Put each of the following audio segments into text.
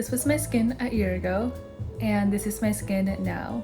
This was my skin a year ago, and this is my skin now.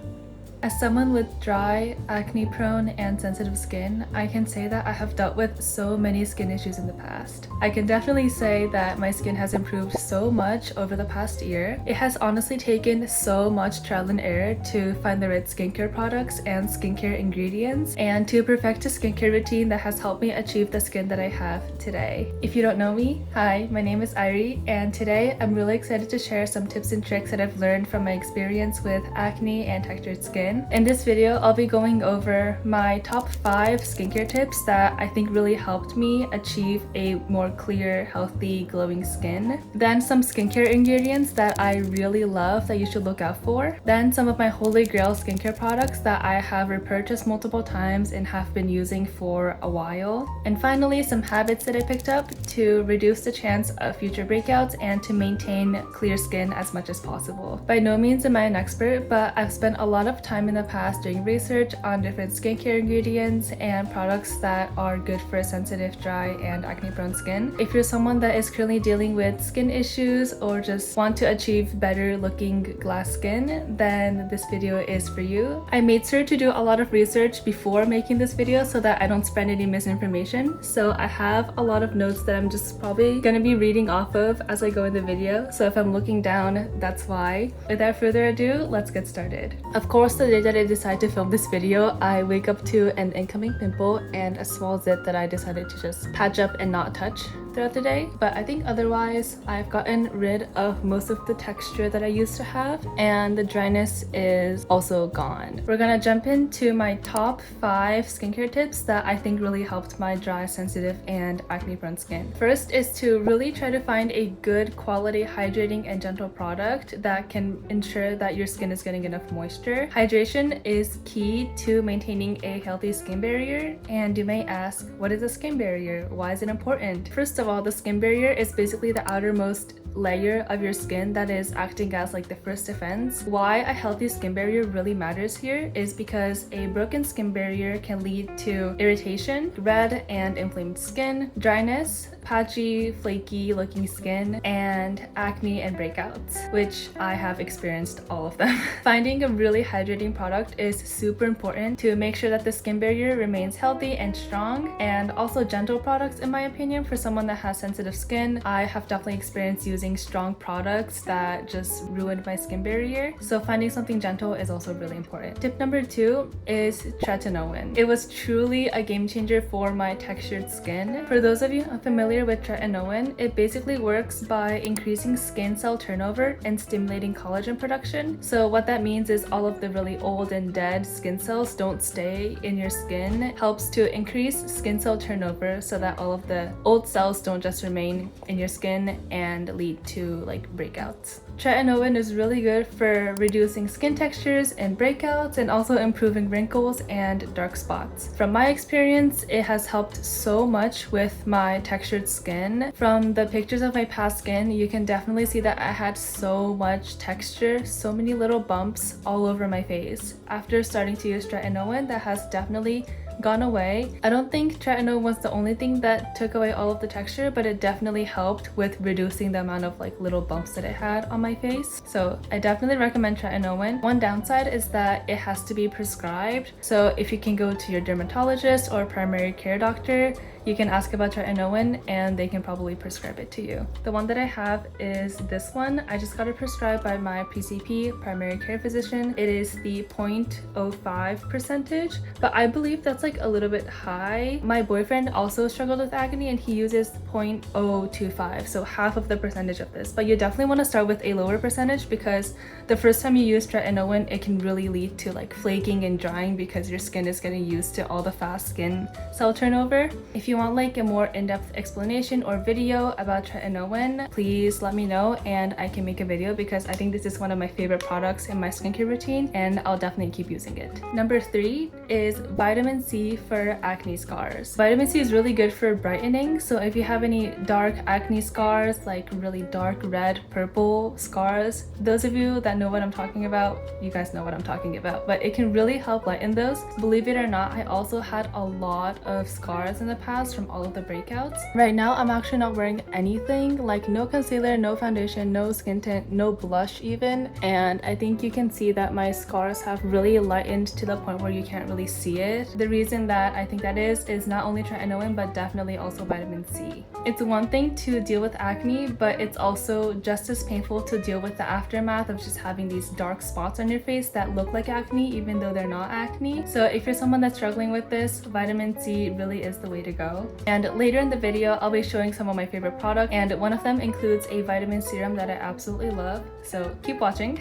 As someone with dry, acne-prone, and sensitive skin, I can say that I have dealt with so many skin issues in the past. I can definitely say that my skin has improved so much over the past year. It has honestly taken so much trial and error to find the right skincare products and skincare ingredients, and to perfect a skincare routine that has helped me achieve the skin that I have today. If you don't know me, hi, my name is 𝖼, and today I'm really excited to share some tips and tricks that I've learned from my experience with acne and textured skin. In this video, I'll be going over my top 5 skincare tips that I think really helped me achieve a more clear, healthy, glowing skin. Then some skincare ingredients that I really love that you should look out for. Then some of my holy grail skincare products that I have repurchased multiple times and have been using for a while. And finally, some habits that I picked up to reduce the chance of future breakouts and to maintain clear skin as much as possible. By no means am I an expert, but I've spent a lot of time in the past doing research on different skincare ingredients and products that are good for sensitive, dry, and acne-prone skin. If you're someone that is currently dealing with skin issues or just want to achieve better looking glass skin, then this video is for you. I made sure to do a lot of research before making this video so that I don't spread any misinformation. So I have a lot of notes that I'm just probably gonna be reading off of as I go in the video. So if I'm looking down, that's why. Without further ado, let's get started. Of course, the day that I decided to film this video, I wake up to an incoming pimple and a small zit that I decided to just patch up and not touch throughout the day. But I think otherwise, I've gotten rid of most of the texture that I used to have, and the dryness is also gone. We're gonna jump into my top 5 skincare tips that I think really helped my dry, sensitive, and acne-prone skin. First is to really try to find a good quality hydrating and gentle product that can ensure that your skin is getting enough moisture. Hydration is key to maintaining a healthy skin barrier, and you may ask, what is a skin barrier? Why is it important? First of all, the skin barrier is basically the outermost layer of your skin that is acting as like the first defense. Why a healthy skin barrier really matters here is because a broken skin barrier can lead to irritation, red and inflamed skin, dryness, patchy, flaky looking skin, and acne and breakouts, which I have experienced all of them. Finding a really hydrating product is super important to make sure that the skin barrier remains healthy and strong, and also gentle products, in my opinion, for someone that has sensitive skin. I have definitely experienced using strong products that just ruined my skin barrier, so finding something gentle is also really important. Tip number 2 is tretinoin. It was truly a game changer for my textured skin. For those of you unfamiliar with tretinoin, it basically works by increasing skin cell turnover and stimulating collagen production. So what that means is all of the really old and dead skin cells don't stay in your skin. It helps to increase skin cell turnover so that all of the old cells don't just remain in your skin and lead to like breakouts. Tretinoin is really good for reducing skin textures and breakouts, and also improving wrinkles and dark spots. From my experience, it has helped so much with my textured skin. From the pictures of my past skin, you can definitely see that I had so much texture, so many little bumps all over my face. After starting to use tretinoin, that has definitely gone away. I don't think tretinoin was the only thing that took away all of the texture, but it definitely helped with reducing the amount of like little bumps that I had on my face. So I definitely recommend tretinoin. One downside is that it has to be prescribed. So if you can go to your dermatologist or primary care doctor, you can ask about tretinoin and they can probably prescribe it to you. The one that I have is this one. I just got it prescribed by my PCP, primary care physician. It is the 0.05 percentage, but I believe that's like a little bit high. My boyfriend also struggled with acne and he uses 0.025, so half of the percentage of this. But you definitely want to start with a lower percentage because the first time you use tretinoin, it can really lead to like flaking and drying because your skin is getting used to all the fast skin cell turnover. If you want like a more in-depth explanation or video about tretinoin, please let me know and I can make a video because I think this is one of my favorite products in my skincare routine and I'll definitely keep using it. Number 3 is vitamin C for acne scars. Vitamin C is really good for brightening, so if you have any dark acne scars, like really dark red, purple scars, those of you that know what I'm talking about, you guys know what I'm talking about, but it can really help lighten those. Believe it or not, I also had a lot of scars in the past scars from all of the breakouts. Right now, I'm actually not wearing anything, like no concealer, no foundation, no skin tint, no blush even, and I think you can see that my scars have really lightened to the point where you can't really see it. The reason that I think that is not only tretinoin, but definitely also vitamin C. It's one thing to deal with acne, but it's also just as painful to deal with the aftermath of just having these dark spots on your face that look like acne even though they're not acne. So if you're someone that's struggling with this, vitamin C really is the way to go. And later in the video, I'll be showing some of my favorite products, and one of them includes a vitamin serum that I absolutely love, so keep watching.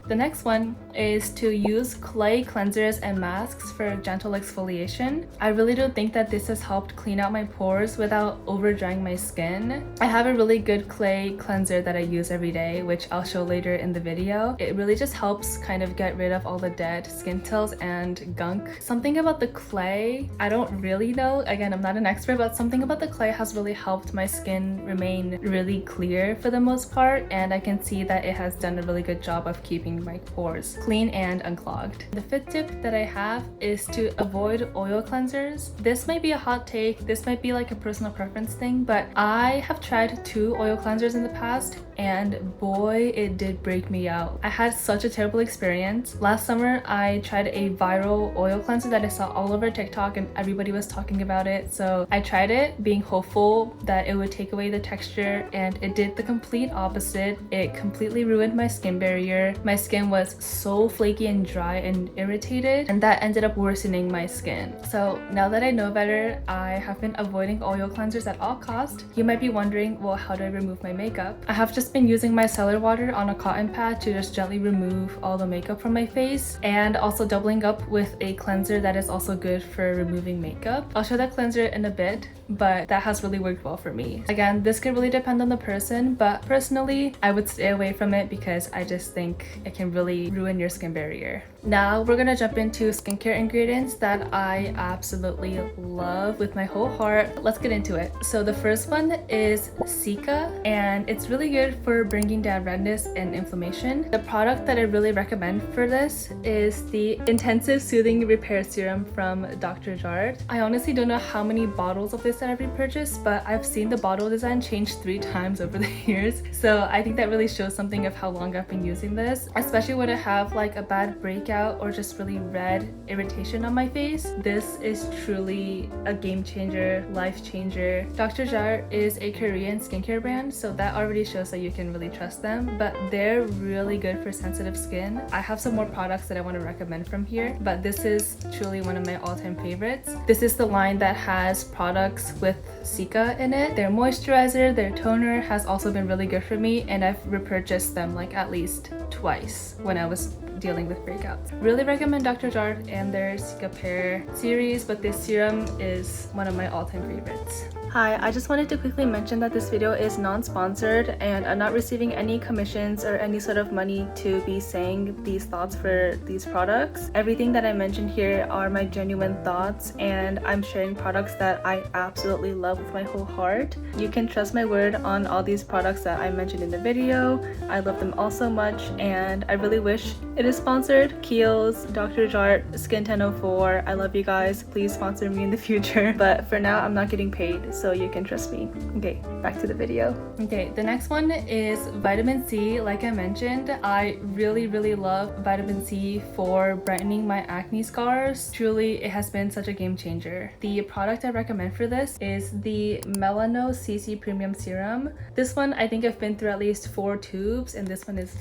The next one is to use clay cleansers and masks for gentle exfoliation. I really do think that this has helped clean out my pores without over drying my skin. I have a really good clay cleanser that I use every day, which I'll show later in the video. It really just helps kind of get rid of all the dead skin cells and gunk. Something about the clay, I don't really know, again I'm not an expert, but something about the clay has really helped my skin remain really clear for the most part, and I can see that it has done a really good job of keeping my pores clean and unclogged. The fifth tip that I have is to avoid oil cleansers. This might be a hot take, this might be like a personal preference thing, but I have tried 2 oil cleansers in the past, and boy, it did break me out. I had such a terrible experience. Last summer, I tried a viral oil cleanser that I saw all over TikTok and everybody was talking about it. So I tried it being hopeful that it would take away the texture, and it did the complete opposite. It completely ruined my skin barrier. My skin was so flaky and dry and irritated, and that ended up worsening my skin. So now that I know better, I have been avoiding oil cleansers at all costs. You might be wondering, well, how do I remove my makeup? I have just been using micellar water on a cotton pad to just gently remove all the makeup from my face, and also doubling up with a cleanser that is also good for removing makeup. I'll show that cleanser in a bit, but that has really worked well for me. Again, this could really depend on the person, but personally, I would stay away from it because I just think it can really ruin your skin barrier. Now we're gonna jump into skincare ingredients that I absolutely love with my whole heart. Let's get into it. So the first one is 𝖼, and it's really good for bringing down redness and inflammation. The product that I really recommend for this is the Intensive Soothing Repair Serum from 𝖼. I honestly don't know how many bottles of this that I've repurchased, but I've seen the bottle design change 3 times over the years. So I think that really shows something of how long I've been using this, especially when I have like a bad breakout or just really red irritation on my face. This is truly a game changer, life changer. � is a Korean skincare brand, so that already shows that you can really trust them, but they're really good for sensitive skin. I have some more products that I want to recommend from here, but this is truly one of my all-time favorites. This is the line that has products with 𝖼 in it. Their moisturizer, their toner has also been really good for me, and I've repurchased them like at least twice when I was dealing with breakouts. Really recommend � and their 𝖼 Pair series, but this serum is one of my all-time favorites. Hi, I just wanted to quickly mention that this video is non-sponsored and I'm not receiving any commissions or any sort of money to be saying these thoughts for these products. Everything that I mentioned here are my genuine thoughts, and I'm sharing products that I absolutely love with my whole heart. You can trust my word on all these products that I mentioned in the video. I love them all so much, and I really wish it is sponsored. Kiehl's, 𖼼, Skin 1004, I love you guys. Please sponsor me in the future. But for now, I'm not getting paid, so you can trust me. Okay, back to the video. Okay, the next one is vitamin C. Like I mentioned, I really love vitamin C for brightening my acne scars. Truly, it has been such a game changer. The product I recommend for this is the Melano CC Premium Serum. This one, I think I've been through at least 4 tubes, and this one is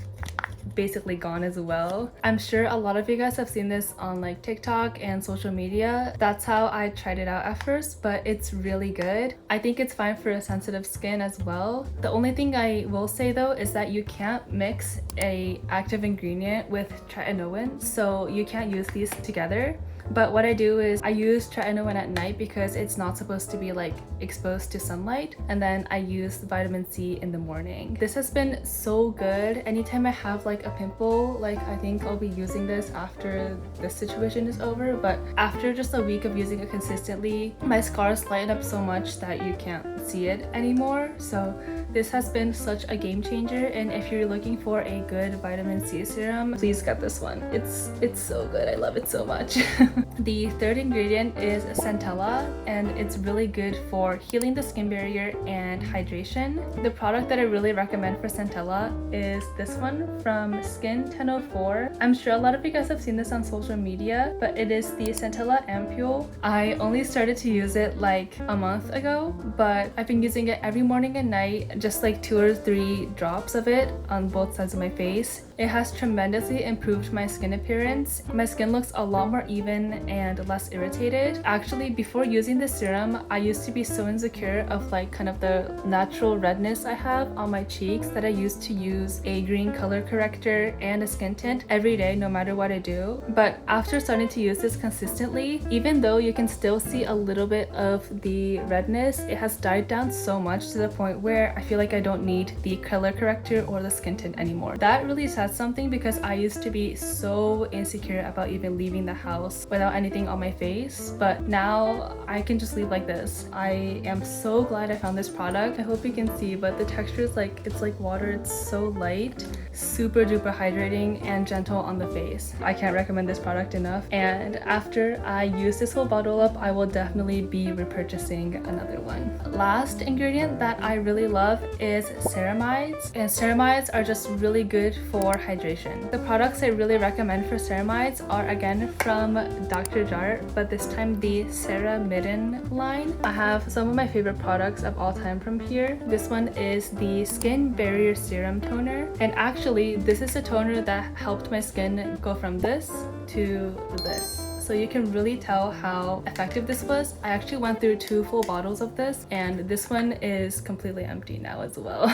basically gone as well. I'm sure a lot of you guys have seen this on like TikTok and social media. That's how I tried it out at first, but it's really good. I think it's fine for a sensitive skin as well. The only thing I will say though is that you can't mix a active ingredient with tretinoin, so you can't use these together. But what I do is I use tretinoin at night because it's not supposed to be like exposed to sunlight, and then I use vitamin C in the morning. This has been so good. Anytime I have like a pimple, like I think I'll be using this after this situation is over, but after just a week of using it consistently, my scars lighten up so much that you can't see it anymore. So This has been such a game changer, and if you're looking for a good vitamin C serum, please get this one. It's so good. I love it so much. The third ingredient is centella, and it's really good for healing the skin barrier and hydration. The product that I really recommend for centella is this one from Skin 1004. I'm sure a lot of you guys have seen this on social media, but it is the centella ampule. I only started to use it like a month ago, but I've been using it every morning and night, just like 2 or 3 drops of it on both sides of my face. It has tremendously improved my skin appearance. My skin looks a lot more even and less irritated. Actually, before using this serum, I used to be so insecure of like kind of the natural redness I have on my cheeks that I used to use a green color corrector and a skin tint every day no matter what I do. But after starting to use this consistently, even though you can still see a little bit of the redness, it has died down so much to the point where I feel like I don't need the color corrector or the skin tint anymore. That really says something, because I used to be so insecure about even leaving the house without anything on my face, but now I can just leave like this. I am so glad I found this product. I hope you can see, but the texture is like, it's like water. It's so light, super duper hydrating and gentle on the face. I can't recommend this product enough, and after I use this whole bottle up, I will definitely be repurchasing another one. Last ingredient that I really love is ceramides, and ceramides are just really good for hydration. The products I really recommend for ceramides are again from 𖡼, but this time the Ceramidin line. I have some of my favorite products of all time from here. This one is the Skin Barrier Serum Toner, and actually this is a toner that helped my skin go from this to this. So you can really tell how effective this was. I actually went through 2 full bottles of this, and this one is completely empty now as well.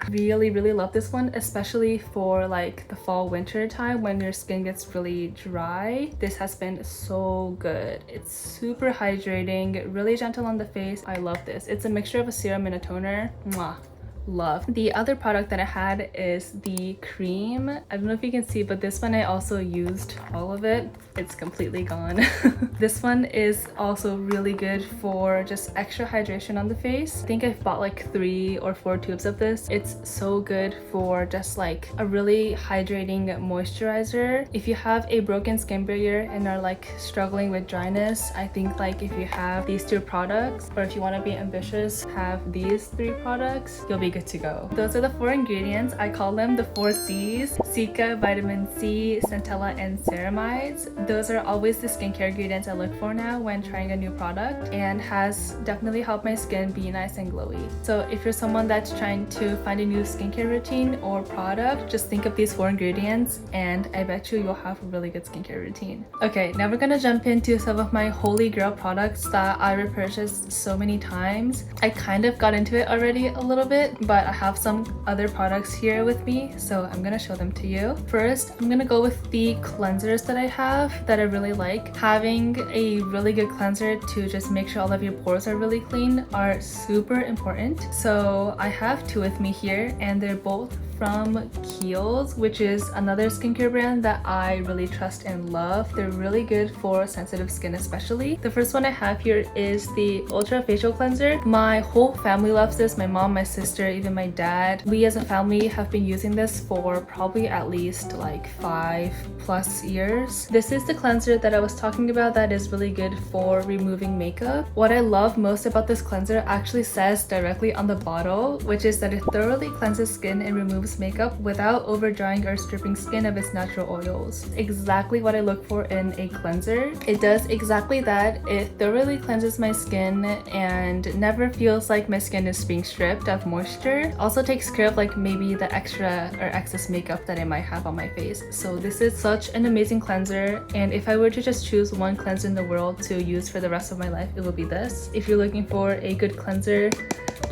Really love this one, especially for like the fall winter time when your skin gets really dry. This has been so good. It's super hydrating, really gentle on the face. I love this. It's a mixture of a serum and a toner. Mwah. Love. The other product that I had is the cream. I don't know if you can see, but this one I also used all of it. It's completely gone. This one is also really good for just extra hydration on the face. I think I've bought like 3 or 4 tubes of this. It's so good for just like a really hydrating moisturizer. If you have a broken skin barrier and are like struggling with dryness, I think like if you have these 2 products, or if you want to be ambitious, have these 3 products, you'll be good to go. Those are the 4 ingredients. I call them the 4 C's: cica, vitamin C, centella, and ceramides. Those are always the skincare ingredients I look for now when trying a new product, and has definitely helped my skin be nice and glowy. So if you're someone that's trying to find a new skincare routine or product, just think of these 4 ingredients and I bet you'll have a really good skincare routine. Okay, now we're gonna jump into some of my holy grail products that I repurchased so many times. I kind of got into it already a little bit, but I have some other products here with me, so I'm gonna show them to you. First, I'm gonna go with the cleansers that I have that I really like. Having a really good cleanser to just make sure all of your pores are really clean are super important. So I have 2 with me here, and they're both from 𖡼, which is another skincare brand that I really trust and love. They're really good for sensitive skin especially. The first one I have here is the Ultra Facial Cleanser. My whole family loves this. My mom, my sister, even my dad. We as a family have been using this for probably at least like 5+ years. This is the cleanser that I was talking about that is really good for removing makeup. What I love most about this cleanser actually says directly on the bottle, which is that it thoroughly cleanses skin and removes makeup without over drying or stripping skin of its natural oils. Exactly what I look for in a cleanser. It does exactly that. It thoroughly cleanses my skin and never feels like my skin is being stripped of moisture. Also takes care of like maybe the extra or excess makeup that I might have on my face. So this is such an amazing cleanser, and if I were to just choose one cleanser in the world to use for the rest of my life, it would be this. If you're looking for a good cleanser,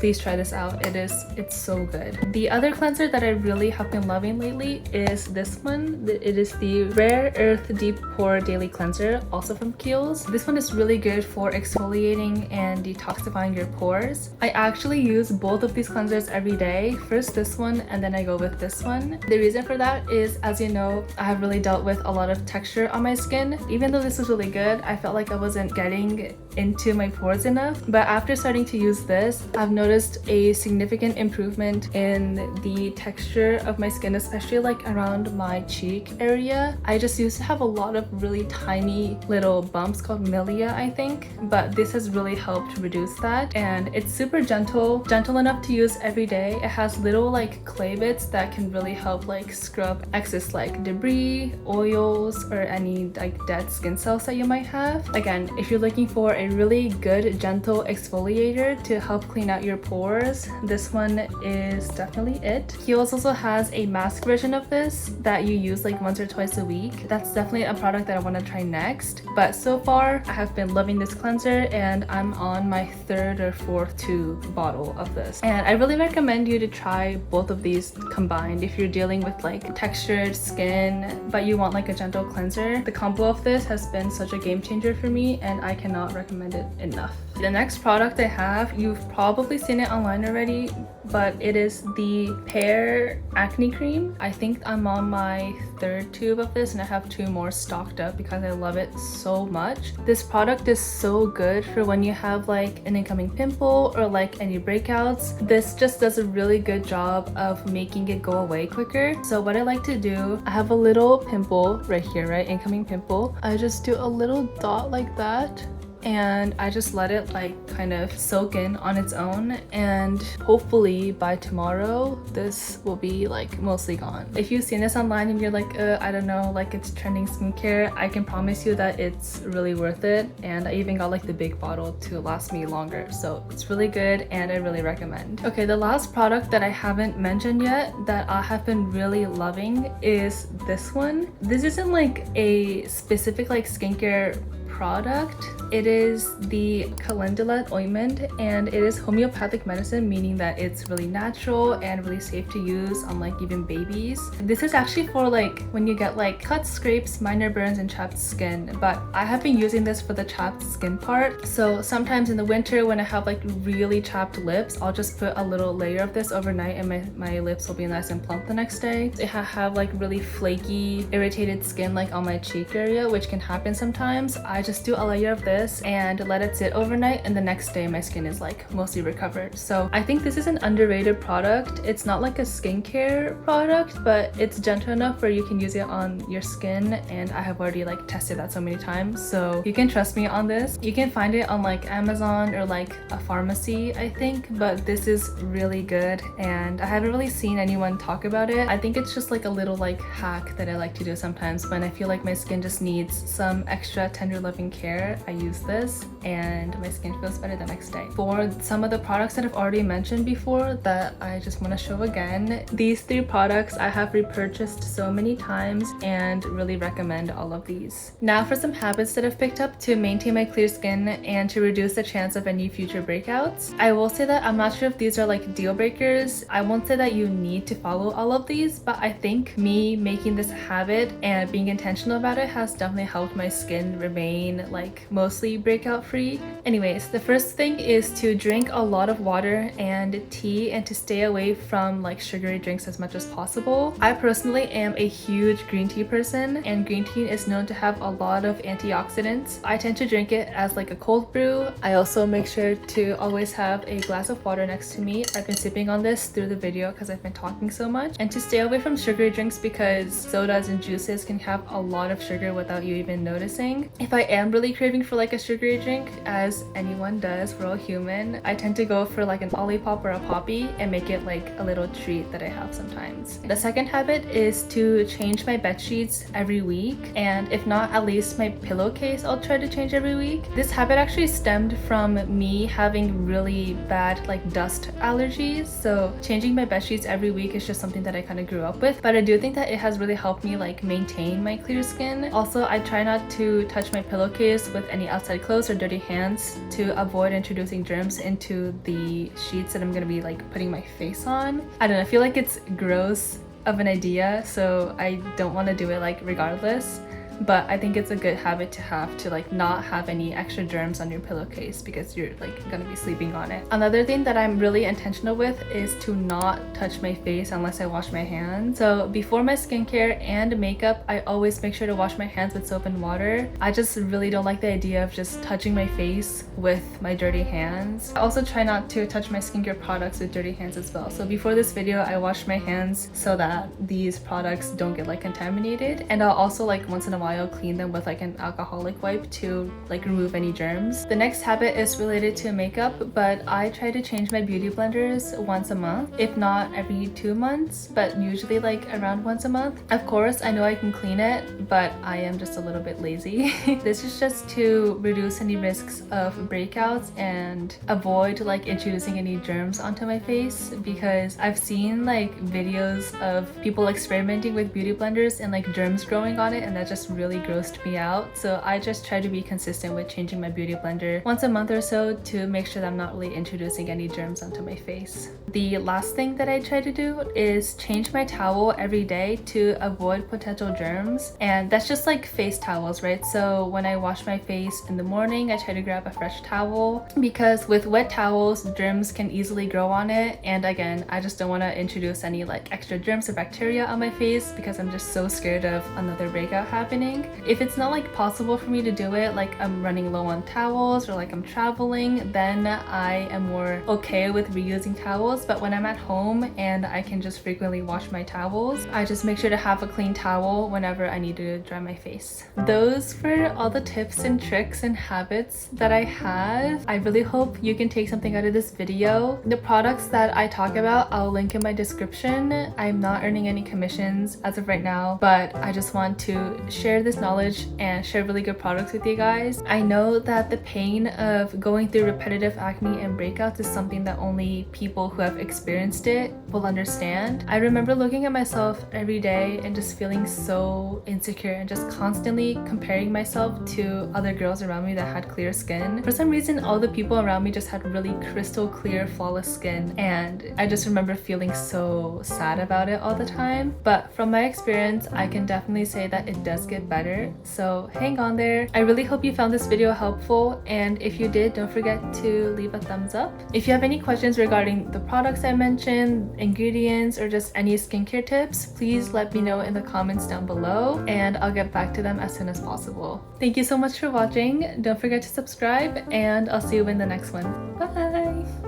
please try this out. It's so good. The other cleanser that I really have been loving lately is this one. It is the Rare Earth Deep Pore Daily Cleanser, also from 𖡼. This one is really good for exfoliating and detoxifying your pores. I actually use both of these cleansers every day. First this one, and then I go with this one. The reason for that is, as you know, I have really dealt with a lot of texture on my skin. Even though this was really good, I felt like I wasn't getting into my pores enough. But after starting to use this, I've noticed a significant improvement in the texture of my skin, especially like around my cheek area. I just used to have a lot of really tiny little bumps called milia, I think, but this has really helped reduce that. And it's super gentle enough to use every day. It has little like clay bits that can really help like scrub excess like debris, oils, or any like dead skin cells that you might have. Again, if you're looking for a really good gentle exfoliator to help clean out your pores, this one is definitely it. Kiehl's also has a mask version of this that you use like once or twice a week. That's definitely a product that I want to try next, but so far I have been loving this cleanser and I'm on my third or fourth tube bottle of this, and I really recommend you to try both of these combined if you're dealing with like textured skin but you want like a gentle cleanser. The combo of this has been such a game changer for me and I cannot recommend it enough. The next product I have, you've probably seen it online already, but it is the Pear Acne Cream. I think I'm on my third tube of this and I have 2 more stocked up because I love it so much. This product is so good for when you have like an incoming pimple or like any breakouts. This just does a really good job of making it go away quicker. So what I like to do, I have a little pimple right here, right? Incoming pimple. I just do a little dot like that, and I just let it like kind of soak in on its own, and hopefully by tomorrow this will be like mostly gone. If you've seen this online and you're like I don't know, like it's trending skincare, I can promise you that it's really worth it, and I even got like the big bottle to last me longer, so it's really good and I really recommend. Okay, the last product that I haven't mentioned yet that I have been really loving is this one. This isn't like a specific like skincare product. It is the calendula ointment, and it is homeopathic medicine, meaning that it's really natural and really safe to use on like even babies. This is actually for like when you get like cuts, scrapes, minor burns, and chapped skin, but I have been using this for the chapped skin part. So sometimes in the winter when I have like really chapped lips, I'll just put a little layer of this overnight and my lips will be nice and plump the next day. If I have like really flaky, irritated skin like on my cheek area, which can happen sometimes, I just do a layer of this and let it sit overnight, and the next day my skin is like mostly recovered. So I think this is an underrated product. It's not like a skincare product, but it's gentle enough where you can use it on your skin, and I have already like tested that so many times, so you can trust me on this. You can find it on like Amazon or like a pharmacy, I think, but this is really good and I haven't really seen anyone talk about it. I think it's just like a little like hack that I like to do sometimes when I feel like my skin just needs some extra tender loving care. I use this and my skin feels better the next day. For some of the products that I've already mentioned before that I just want to show again, these 3 products I have repurchased so many times and really recommend all of these. Now for some habits that I've picked up to maintain my clear skin and to reduce the chance of any future breakouts. I will say that I'm not sure if these are like deal breakers. I won't say that you need to follow all of these, but I think me making this a habit and being intentional about it has definitely helped my skin remain like mostly breakout free. Anyways, the first thing is to drink a lot of water and tea and to stay away from like sugary drinks as much as possible. I personally am a huge green tea person, and green tea is known to have a lot of antioxidants. I tend to drink it as like a cold brew. I also make sure to always have a glass of water next to me. I've been sipping on this through the video because I've been talking so much. And to stay away from sugary drinks because sodas and juices can have a lot of sugar without you even noticing. If I am really craving for like a sugary drink, as anyone does, we're all human, I tend to go for like an Olipop or a Poppy and make it like a little treat that I have sometimes. The second habit is to change my bed sheets every week, and if not, at least my pillowcase I'll try to change every week. This habit actually stemmed from me having really bad like dust allergies, so changing my bed sheets every week is just something that I kind of grew up with, but I do think that it has really helped me like maintain my clear skin. Also, I try not to touch my pillowcase with any outside clothes or dirty hands to avoid introducing germs into the sheets that I'm gonna be like putting my face on. I don't know, I feel like it's gross of an idea, so I don't want to do it like regardless. but I think it's a good habit to have to like not have any extra germs on your pillowcase because you're like gonna be sleeping on it. Another thing that I'm really intentional with is to not touch my face unless I wash my hands. So before my skincare and makeup, I always make sure to wash my hands with soap and water. I just really don't like the idea of just touching my face with my dirty hands. I also try not to touch my skincare products with dirty hands as well. So before this video, I washed my hands so that these products don't get like contaminated, and I'll also like once in a while clean them with like an alcoholic wipe to like remove any germs. The next habit is related to makeup, but I try to change my beauty blenders once a month, if not every 2 months, but usually like around once a month. Of course, I know I can clean it, but I am just a little bit lazy. This is just to reduce any risks of breakouts and avoid like introducing any germs onto my face, because I've seen like videos of people experimenting with beauty blenders and like germs growing on it, and that just really grossed me out. So I just try to be consistent with changing my beauty blender once a month or so to make sure that I'm not really introducing any germs onto my face. The last thing that I try to do is change my towel every day to avoid potential germs, and that's just like face towels, right? So when I wash my face in the morning, I try to grab a fresh towel, because with wet towels, germs can easily grow on it, and again, I just don't want to introduce any like extra germs or bacteria on my face because I'm just so scared of another breakout happening. If it's not like possible for me to do it, like I'm running low on towels or like I'm traveling, then I am more okay with reusing towels. But when I'm at home and I can just frequently wash my towels, I just make sure to have a clean towel whenever I need to dry my face. Those were all the tips and tricks and habits that I have. I really hope you can take something out of this video. The products that I talk about, I'll link in my description. I'm not earning any commissions as of right now, but I just want to share this knowledge and share really good products with you guys. I know that the pain of going through repetitive acne and breakouts is something that only people who have experienced it will understand. I remember looking at myself every day and just feeling so insecure and just constantly comparing myself to other girls around me that had clear skin. For some reason, all the people around me just had really crystal clear, flawless skin, and I just remember feeling so sad about it all the time. But from my experience, I can definitely say that it does get better, so hang on there. I really hope you found this video helpful, and if you did, don't forget to leave a thumbs up. If you have any questions regarding the products I mentioned, ingredients, or just any skincare tips, please let me know in the comments down below, and I'll get back to them as soon as possible. Thank you so much for watching. Don't forget to subscribe, and I'll see you in the next one. Bye!